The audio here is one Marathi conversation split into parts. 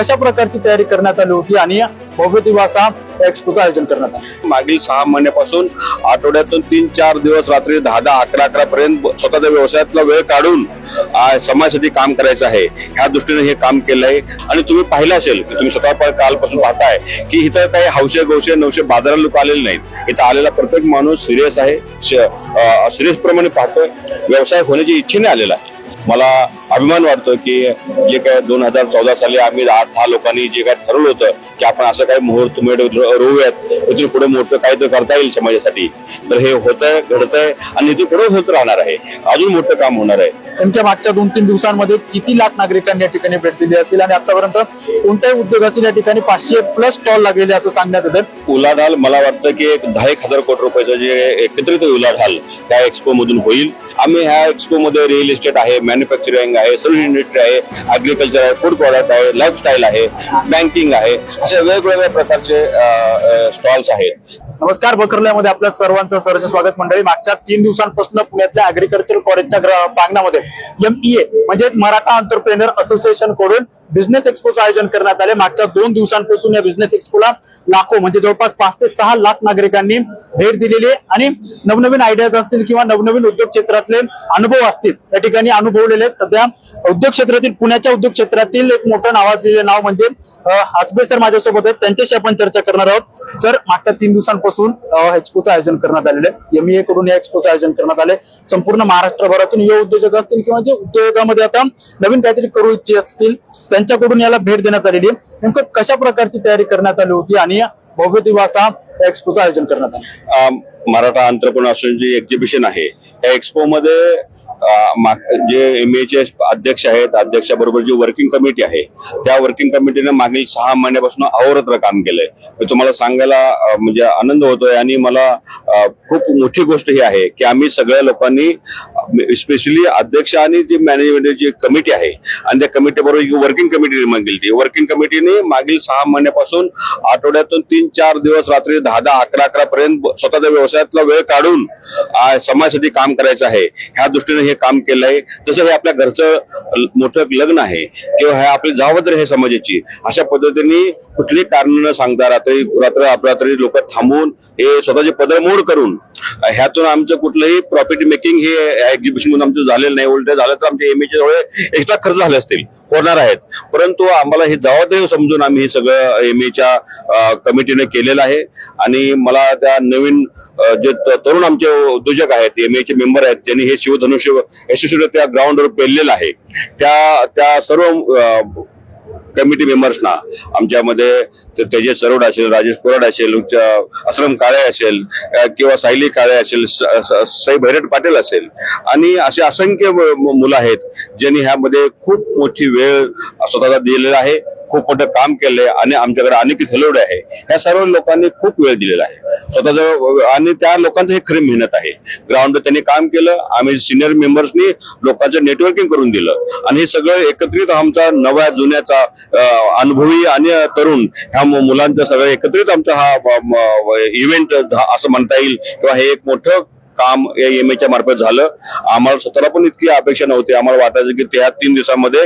कशा प्रकारची तयारी करण्यात आली होती आणि भव्य दिवसा एक्स्पोचं आयोजन करण्यात आलं? मागील 6 महिन्यापासून आठवड्यातून 3-4 दिवस रात्री 10-11 पर्यंत स्वतःच्या व्यवसायातला वेळ काढून समाजासाठी काम करायचं आहे, ह्या दृष्टीने हे काम केलं आहे. आणि तुम्ही पाहिलं असेल की तुम्ही स्वतः कालपासून पाहताय की इथं काही हौशे गौशे नवशे बाजाराला लोक आलेले नाहीत. इथं आलेला प्रत्येक माणूस सिरियस आहे, सिरियस प्रमाणे पाहतोय, व्यवसाय होण्याची इच्छेने आलेला आहे. मला अभिमान वाटतो की जे काय 2014 साली आम्ही 8-10 लोकांनी जे काय ठरवलं होतं की आपण असं काही मुहूर्त रोवूयात, इथून पुढे मोठं काही तर करता येईल समाजासाठी, तर हे होतंय, घडतंय आणि इथून पुढे होत राहणार आहे. अजून मोठं काम होणार आहे. नेमक्या मागच्या 2-3 दिवसांमध्ये किती लाख नागरिकांनी या ठिकाणी भेट दिली असेल आणि आतापर्यंत कोणत्याही उद्योग असेल या ठिकाणी 500+ स्टॉल लागलेले असं सांगण्यात येतं. उलाढाल मला वाटतं की एक 10,000 कोटी रुपयाचं जे एकत्रित उलाढाल त्या एक्सपो मधून होईल. आम्ही ह्या एक्सपो मध्ये रिअल इस्टेट आहे, मॅन्युफॅक्चरिंग आहे, सर्व्हिस इंडस्ट्री आहे, ऍग्रिकल्चर आहे, फूड प्रॉडक्ट आहे, लाईफस्टाईल आहे, बँकिंग आहे, अशा वेगवेगळ्या प्रकारचे स्टॉल्स आहेत. नमस्कार, बखरल्यामध्ये आपल्या सर्वांचं सहर्ष स्वागत. मंडळी, मागच्या 3 दिवसांपासून पुण्यातल्या ऍग्रिकल्चर कॉलेजच्या प्रांगणामध्ये MEA म्हणजे मराठा एंटरप्रेन्योर असोसिएशन कडून बिझनेस एक्स्पोचं आयोजन करण्यात आले. मागच्या 2 दिवसांपासून या बिझनेस एक्स्पोला लाखो म्हणजे जवळपास 5 ते 6 लाख नागरिकांनी भेट दिलेली आहे आणि नवनवीन आयडियाज असतील किंवा नवनवीन उद्योग क्षेत्रातले अनुभव असतील या ठिकाणी अनुभवलेले आहेत. सध्या उद्योग क्षेत्रातील, पुण्याच्या उद्योग क्षेत्रातील एक मोठं नावाजलेलं नाव म्हणजे हसबे सर माझ्यासोबत आहेत. त्यांच्याशी आपण चर्चा करणार आहोत. सर, मागच्या 3 दिवसांपासून एक्स्पोचं आयोजन करण्यात आलेलं आहे. MEA कडून या एक्स्पोचं आयोजन करण्यात आले. संपूर्ण महाराष्ट्रभरातून युवा उद्योजक असतील किंवा जे उद्योगामध्ये आता नवीन काहीतरी करू इच्छित असतील त्यांच्याकडून याला भेट देण्यात आलेली आहे. नेमकं कशा प्रकारची तयारी करण्यात आली होती आणि भव्य दिवसा एक्स्पोचं आयोजन करण्यात आलं? मराठा एंटरप्रेन्योर असोसिएशनची एक्झिबिशन आहे. या एक्सपो मध्ये जे MEA चे अध्यक्ष आहेत, अध्यक्षाबरोबर जी वर्किंग कमिटी आहे, त्या वर्किंग कमिटीने मागील 6 महिन्यापासून अहोरात्र काम केलंय. मी तुम्हाला सांगायला म्हणजे आनंद होतोय आणि मला खूप मोठी गोष्ट ही आहे की आम्ही सगळ्या लोकांनी, स्पेशली अध्यक्ष आणि जी मॅनेजमेंटची कमिटी आहे आणि त्या कमिटी बरोबर वर्किंग कमिटी निर्माण केली. वर्किंग कमिटीने मागील 6 महिन्यापासून आठवड्यातून 3-4 दिवस रात्री 10-11 पर्यंत स्वतःच्या व्यवसायातला वेळ काढून समाजासाठी काम करायचं आहे, ह्या दृष्टीने हे काम केलं आहे. जसं हे आपल्या घरचं मोठं लग्न आहे किंवा हे आपली जबाबदारी आहे समाजाची, अशा पद्धतीने कुठली कारण न सांगता रात्री लोक थांबून हे स्वतःचे पदरमोड करून ह्यातून आमचं कुठलंही प्रॉफिट मेकिंग हे एक्झिबिशन मधून आमचं झालेलं नाही. उलट झालं तर आमच्या MEA चे एक्स्ट्रा खर्च झाले असतील, होणार आहेत. परंतु आम्हाला ही जबाबदारी समजून आम्ही हे सगळं MEA कमिटीने केलेलं आहे. आणि मला त्या नवीन जे तरुण आमचे उद्योजक आहेत, MEA चे मेंबर आहेत, ज्यांनी हे शिवधनुष्य यशस्वी त्या ग्राउंडवर पेललेलं आहे, त्या सर्व कमिटी मेंबर्सना आमच्यामध्ये तेजस सरोड असेल, राजेश कोराड असेल, असलम काळे असेल किंवा सायली काळे असेल, साई भैरट पाटील असेल आणि असे असंख्य मुलं आहेत ज्यांनी ह्यामध्ये खूप मोठी वेळ स्वतःला दिलेला आहे, खूप मोठं काम केलंय आणि आमच्याकडे अनेक थेलोडे आहे. ह्या सर्व लोकांनी खूप वेळ दिलेला आहे स्वतःच आणि त्या लोकांचं हे खरी मेहनत आहे. ग्राउंडवर त्यांनी काम केलं, आम्ही सिनियर मेंबर्सनी लोकांचं नेटवर्किंग करून दिलं आणि हे सगळं एकत्रित आमचा नव्या जुन्याचा अनुभवी आणि तरुण ह्या मुलांचा सगळं एकत्रित आमचा हा इव्हेंट असं म्हणता येईल किंवा हे एक मोठं काम या MEA च्या मार्फत झालं. आम्हाला स्वतःला पण इतकी अपेक्षा नव्हती. आम्हाला वाटायचं की त्या 3 दिवसामध्ये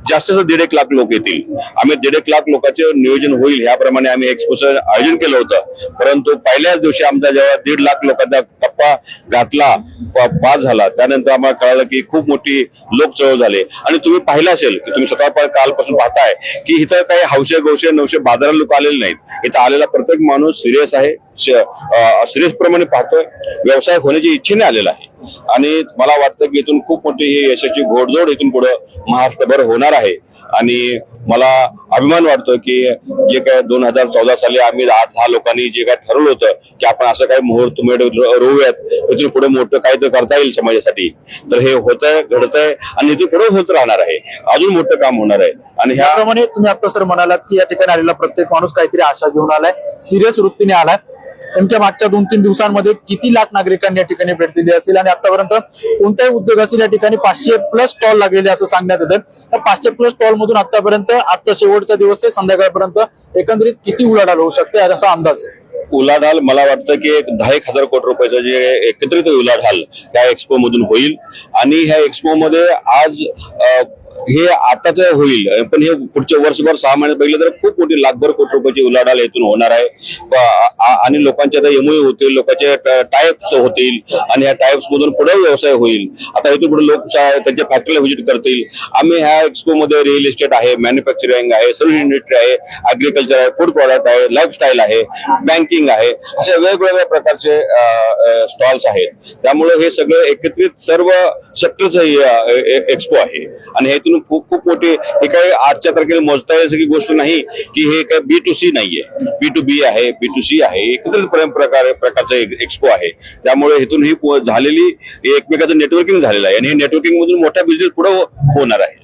जास्तीत जास्त 1.5 लाख लोक येतील. आम्ही 1.5 लाख लोकांचे नियोजन होईल ह्याप्रमाणे आम्ही एक्स्पोचं आयोजन केलं होतं. परंतु पहिल्याच दिवशी आमचा जेव्हा 1.5 लाख लोकांचा टप्पा गाठला, पास झाला, त्यानंतर आम्हाला कळालं की खूप मोठी लोकचळवळ झाली. आणि तुम्ही पाहिलं असेल की तुम्ही स्वतः कालपासून पाहताय की इथं काही हौशे गौशे नवशे बाजाराला लोक आलेले नाहीत. इथं आलेला प्रत्येक माणूस सिरियस आहे, सिरियस प्रमाणे पाहतोय, व्यवसाय होण्याची इच्छेने आलेला आहे. आणि मला वाटतं की इथून खूप मोठी ही यशाची घोडदौड इथून पुढे महाराष्ट्रभर होणार आहे. आणि मला अभिमान वाटतो की जे काय 2014 साली आम्ही 8-10 लोकांनी जे काय ठरवलं होतं की आपण असं काही मुहूर्त रोवूयात, इथून पुढे मोठं काही तर करता येईल समाजासाठी, तर हे होतंय, घडतंय आणि इथून पुढे होत राहणार आहे. अजून मोठं काम होणार आहे. आणि ह्याप्रमाणे तुम्ही आता सर म्हणालात की या ठिकाणी आलेला प्रत्येक माणूस काहीतरी आशा घेऊन आलाय, सिरियस वृत्तीने आलाय. नेमक्या मागच्या 2-3 दिवसांमध्ये किती लाख नागरिकांनी या ठिकाणी भेट दिली असेल आणि आतापर्यंत कोणत्याही उद्योग असेल या ठिकाणी 500+ स्टॉल लागलेले असं सांगण्यात येतं. त्या 500+ स्टॉल मधून आतापर्यंत आजचा शेवटचा दिवस आहे, संध्याकाळपर्यंत एकंदरीत किती उलाढाल होऊ शकते असा अंदाज आहे? उलाढाल मला वाटतं की एक 10,000 कोटी रुपयाचं जे एकत्रित उलाढाल त्या एक्सपो मधून होईल. आणि ह्या एक्सपो मध्ये आज हे आताच होईल, पण हे पुढच्या वर्षभर 6 महिन्यात बघितलं तर खूप मोठी लाखभर कोटी रुपयाची उलाढाल इथून होणार आहे. आणि लोकांचे आता एमओयू होतील, लोकांचे टायप्स होतील आणि ह्या टायप्स मधून पुढे व्यवसाय होईल. आता इथून पुढे लोक त्यांच्या फॅक्टरीला व्हिजिट करतील. आम्ही ह्या एक्सपो मध्ये रिअल इस्टेट आहे, मॅन्युफॅक्चरिंग आहे, सर्व्हिस इंडस्ट्री आहे, ऍग्रिकल्चर आहे, फूड प्रॉडक्ट आहे, लाईफस्टाईल आहे, बँकिंग आहे, अशा वेगवेगळ्या प्रकारचे स्टॉल्स आहेत. त्यामुळे हे सगळं एकत्रित सर्व सेक्टरचं एक्सपो आहे आणि हे खूप खूप मोठी, हे काही आजच्या तारखेला मोजता येण्यासारखी गोष्ट नाही की हे काय B2C नाहीये, B2B आहे, B2C आहे, एकत्रित प्रकारचं एक्सपो आहे. त्यामुळे इथून ही झालेली एकमेकाचं नेटवर्किंग झालेलं आहे आणि हे नेटवर्किंग मधून मोठा बिझनेस पुढे होणार आहे.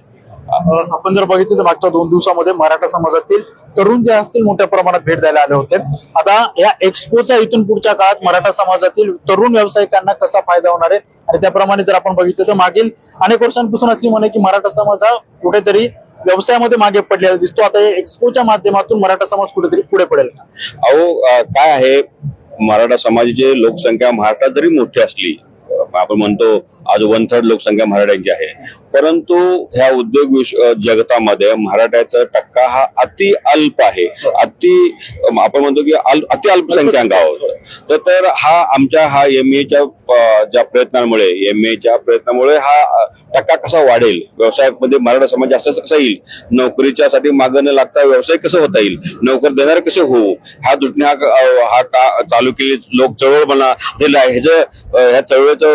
आपण जर बघितलं तर मागच्या 2 दिवसामध्ये मराठा समाजातील तरुण जे असतील मोठ्या प्रमाणात भेट द्यायला आले होते. आता या एक्सपोचा इथून पुढच्या काळात मराठा समाजातील तरुण व्यावसायिकांना कसा फायदा होणार आहे आणि त्याप्रमाणे जर आपण बघितलं तर मागील अनेक वर्षांपासून अशी म्हणे की मराठा समाज हा कुठेतरी व्यवसायामध्ये मागे पडलेला दिसतो. आता या एक्सपोच्या माध्यमातून मराठा समाज कुठेतरी पुढे पडेल. काय आहे, मराठा समाजाची लोकसंख्या महाराष्ट्रात जरी मोठी असली, आपण म्हणतो आज 1/3 लोकसंख्या मराठ्यांची आहे, परंतु ह्या उद्योग जगतामध्ये मराठ्याचा टक्का हा अति अल्प आहे. आपण म्हणतो की अति अल्पसंख्याक आहोत. तर हा एमएच्या ज्या प्रयत्नांमुळे हा टक्का कसा वाढेल, व्यवसायामध्ये मराठा समाज जास्त कसा येईल, नोकरीच्यासाठी मागं न लागता व्यवसाय कसं होता येईल, नोकर देणारे कसे होऊ, ह्या दृष्टीने हा चालू केली लोक चळवळ म्हणा, ह्या चळवळीचं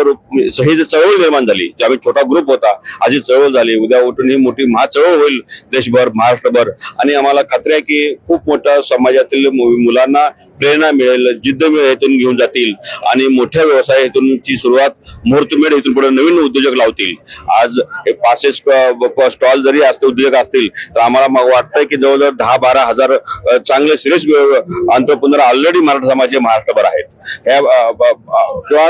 ही चळवळ निर्माण झाली. ज्यावेळी छोटा ग्रुप होता, आज ही चळवळ झाली, उद्या उठून ही मोठी महाचळवळ होईल देशभर, महाराष्ट्रभर. आणि आम्हाला खात्री आहे की खूप मोठ्या समाजातील मुलांना प्रेरणा मिळेल, जिद्द मिळेल, इथून घेऊन जातील आणि मोठ्या व्यवसाय इथूनची सुरुवात मुहूर्तमेढ इथून पुढे नवीन उद्योजक लावतील. आज 500 स्टॉल जरी असते उद्योजक असतील तर आम्हाला वाटतंय की जवळजवळ 10-12 हजार चांगले सिरियस एंटरप्रेन्योर ऑलरेडी मराठा समाजाचे महाराष्ट्रभर आहेत. किंवा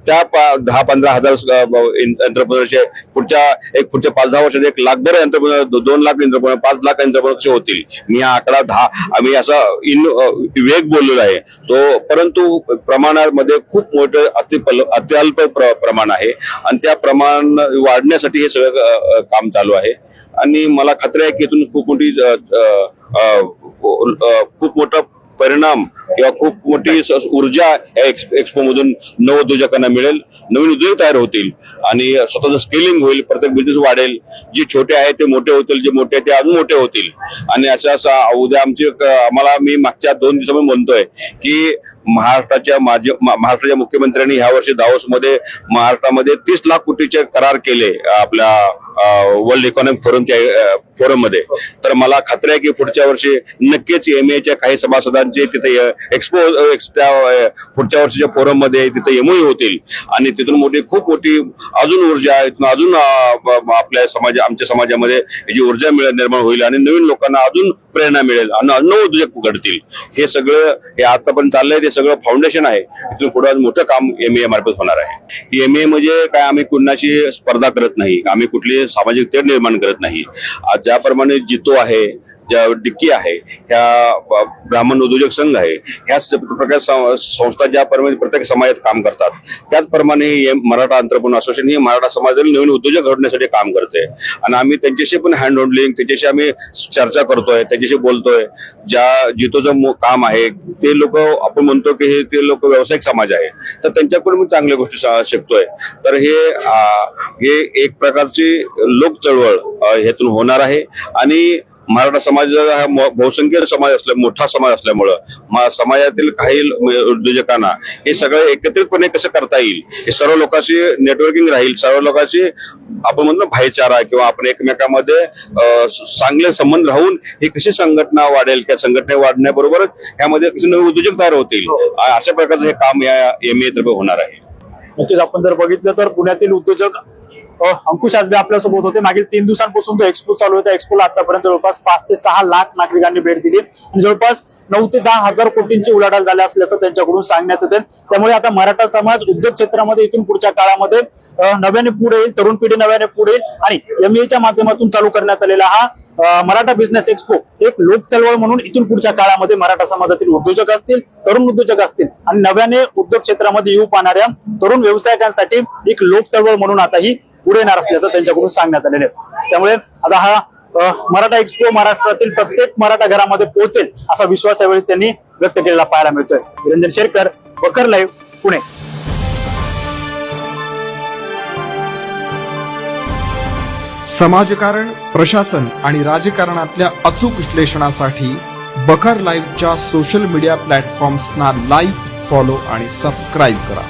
त्या 10-15 हजार एंटरप्रेन्योरचे पुढच्या 5-10 वर्षात 1 लाखभर entrepreneur, 2 lakh entrepreneur, 5 lakh entrepreneur कसे होतील. मी हा आकडा 10 आम्ही असा वेग बोललेला आहे तो, परंतु प्रमाणामध्ये खूप मोठं अत्यल्प प्रमाण आहे आणि त्या प्रमाण वाढण्यासाठी हे सगळं काम चालू आहे. आणि मला खात्री आहे की इथून खूप मोठा परिणाम किंवा खूप मोठी ऊर्जा या एक्सपो मधून नवोद्योजकांना मिळेल, नवीन उद्योग तयार होतील आणि स्वतःचं स्केलिंग होईल, प्रत्येक बिझनेस वाढेल. जे छोटे आहेत ते मोठे होतील, जे मोठे आहेत ते अजून मोठे होतील. आणि असं उद्या मी मागच्या 2 दिवसामध्ये म्हणतोय की महाराष्ट्राच्या मुख्यमंत्र्यांनी ह्या वर्षी दावोस मध्ये महाराष्ट्रामध्ये 30 लाख कोटीचे करार केले आपल्या वर्ल्ड इकॉनॉमिक फोरम मध्ये. तर मला खात्री आहे की पुढच्या वर्षी नक्कीच एमएच्या काही सभासदांचे तिथे पुढच्या वर्षीच्या फोरम मध्ये तिथे एमओयू होतील आणि तिथून खूप मोठी अजून ऊर्जा अजून आमच्या समाजामध्ये याची ऊर्जा निर्माण होईल आणि नवीन लोकांना अजून प्रेरणा मिळेल आणि नवोद्योजक घडतील. हे सगळं हे आतापर्यंत चाललंय ते सगळं फाउंडेशन आहे. इथून पुढे मोठं काम एमए मार्फत होणार आहे. एमए म्हणजे काय, आम्ही कुणाशी स्पर्धा करत नाही, आम्ही कुठली सामाजिक तेढ निर्माण करत नाही. आज ज्याप्रमाणे जितो आहे, ज्या डिक्की आहे, ह्या ब्राह्मण उद्योजक संघ आहे, ह्या प्रकार संस्था ज्याप्रमाणे प्रत्येक समाजात काम करतात त्याचप्रमाणे मराठा एंटरप्रेन्योर असोसिएशन ही मराठा समाजातील नवीन उद्योजक घडण्यासाठी काम करते. आणि आम्ही त्यांच्याशी पण हँड होल्डिंग, त्यांच्याशी आम्ही चर्चा करतोय, त्यांच्याशी बोलतोय. ज्या जितोचं काम आहे ते लोक, आपण म्हणतो की ते लोक व्यावसायिक समाज आहे, तर त्यांच्याकडून मी चांगल्या गोष्टी शिकतोय. तर हे एक प्रकारची लोक चळवळ ह्यातून होणार आहे. आणि मराठा समाज हा बहुसंख्य मोठा समाज असल्यामुळं समाजातील काही उद्योजकांना हे सगळं एकत्रितपणे कसं करता येईल, हे सर्व लोकांशी नेटवर्किंग राहील, सर्व लोकांशी आपण म्हणतो भाईचारा किंवा आपण एकमेकांमध्ये चांगले संबंध राहून ही कशी संघटना वाढेल, त्या संघटना वाढण्याबरोबरच यामध्ये कसे नवे उद्योजक तयार होतील, अशा प्रकारचं हे काम या एमए तर्फे होणार आहे. नक्कीच आपण जर बघितलं तर पुण्यातील उद्योजक अंकुश आजबे आपल्यासोबत होते. मागील 3 दिवसांपासून तो एक्सपो चालू होता. एक्सपोला आतापर्यंत जवळपास 5 ते 6 लाख नागरिकांनी भेट दिली आणि जवळपास 9 ते 10 हजार कोटींची उलाढाल झाली असल्याचं त्यांच्याकडून सांगण्यात येते. त्यामुळे आता मराठा समाज उद्योग क्षेत्रामध्ये इथून पुढच्या काळामध्ये नव्याने पुढे येईल, तरुण पिढी नव्याने पुढे येईल आणि एमएच्या माध्यमातून चालू करण्यात आलेला हा मराठा बिझनेस एक्सपो एक लोक चळवळ म्हणून इथून पुढच्या काळामध्ये मराठा समाजातील उद्योजक असतील, तरुण उद्योजक असतील आणि नव्याने उद्योग क्षेत्रामध्ये येऊ पाहणाऱ्या तरुण व्यावसायिकांसाठी एक लोक चळवळ म्हणून आता ही पुढे येणार असल्याचं त्यांच्याकडून सांगण्यात आलेलं आहे. त्यामुळे आता हा मराठा एक्सपो महाराष्ट्रातील प्रत्येक मराठा घरामध्ये पोहोचेल असा विश्वास यावेळी त्यांनी व्यक्त केलेला पाहायला मिळतोय. निरंजन शेरकर, बखर लाईव्ह, पुणे. समाजकारण, प्रशासन आणि राजकारणातल्या अचूक विश्लेषणासाठी बखर लाईव्हच्या सोशल मीडिया प्लॅटफॉर्म्सना लाईक, फॉलो आणि सबस्क्राईब करा.